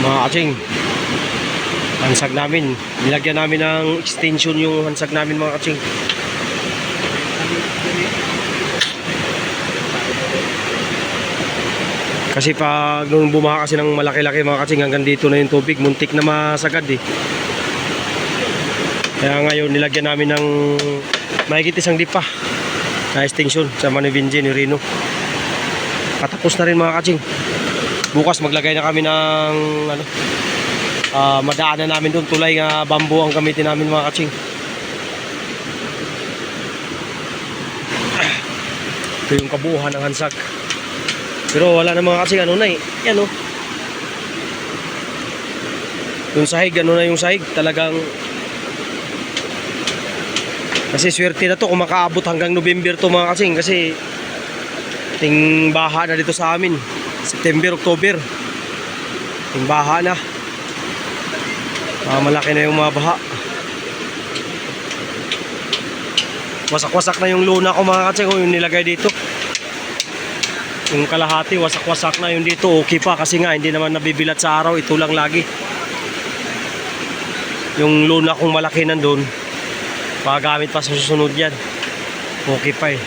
Mga katsing, hansag namin. Nilagyan namin ng extension yung hansag namin mga katsing. Kasi pag nung bumaha kasi ng malaki-laki mga katsing, hanggang dito na yung tubig, muntik na masagad eh. Kaya ngayon nilagyan namin ng mahigit isang dipa na extension sa Manivinji ni Rino. Patapos na rin mga katsing. Bukas maglagay na kami ng madaanan namin doon, tulay nga bamboo ang gamitin namin mga katsing. Ito yung kabuuhan ng hansag. Pero wala na mga katsing, ano na eh. Yan o. Yung sahig, ano na yung sahig. Talagang kasi swerte na to kung makaabot hanggang November to mga katsing. Kasi ting baha na dito sa amin. September, October. Ting baha na. Malaki na yung mga baha. Wasak-wasak na yung luna ko mga katsing. Yung nilagay dito. Yung kalahati, wasak-wasak na yung dito. Okay pa kasi nga hindi naman nabibilat sa araw. Ito lang lagi. Yung luna kong malaki nandun, magagamit pa sa susunod yan. Okay pa eh.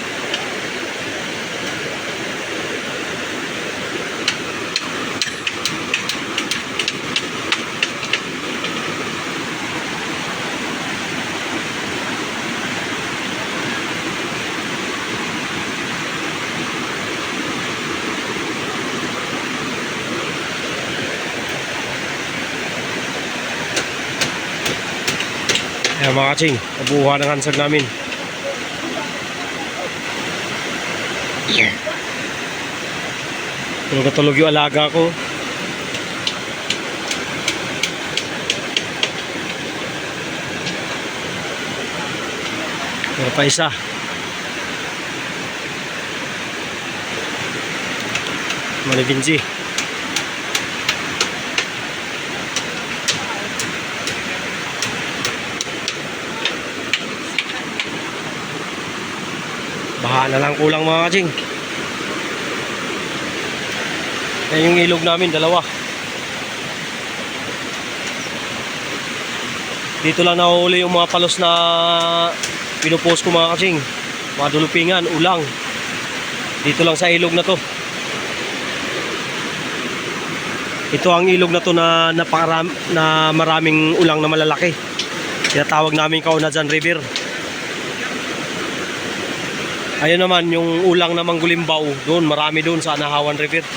Ayan mga katsing, kabuuhan ng hansag namin. Pero katulog yung alaga ko. Pero pa isa. Manivinji. Baha na lang kulang mga katsing. Yan yung ilog namin, dalawa. Dito lang nahuhuli yung mga palos na pinupost ko mga katsing. Mga dulupingan, ulang. Dito lang sa ilog na to. Ito ang ilog na to na maraming ulang na malalaki. Tinatawag namin Kaunajan River. Ayun naman, yung ulang na Manggulimbaw, doon, marami doon sa Anahawan River.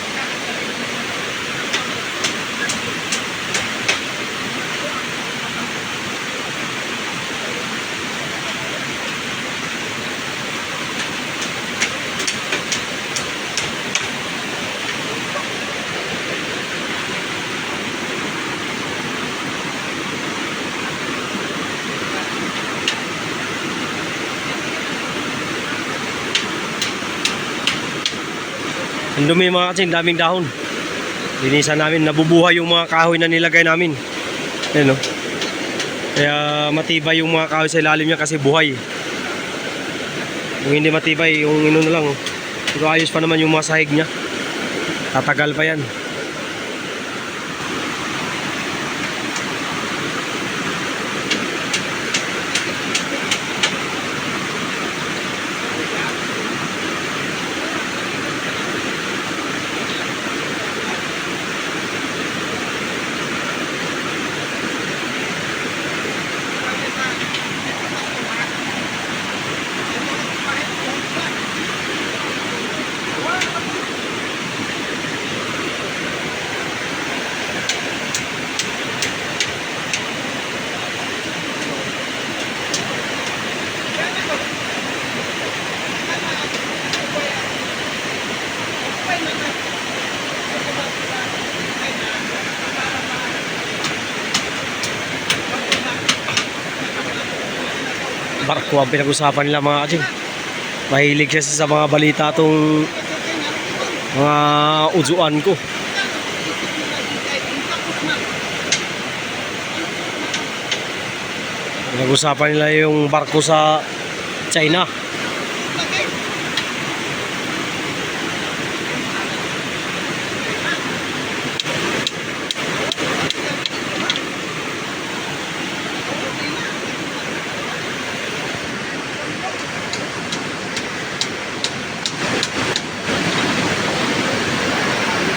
Ang dumi mga katsing, daming dahon. Linisan namin, nabubuhay yung mga kahoy na nilagay namin. Ayan o. Kaya matibay yung mga kahoy sa ilalim niya kasi buhay. Kung hindi matibay, yung ino na lang. Pero ayos pa naman yung mga sahig niya. Tatagal pa yan. Barko ang pinag-usapan nila mga katsing. Mahilig siya sa mga balita tong mga udzuan ko. Pinag-usapan nila yung barko sa China.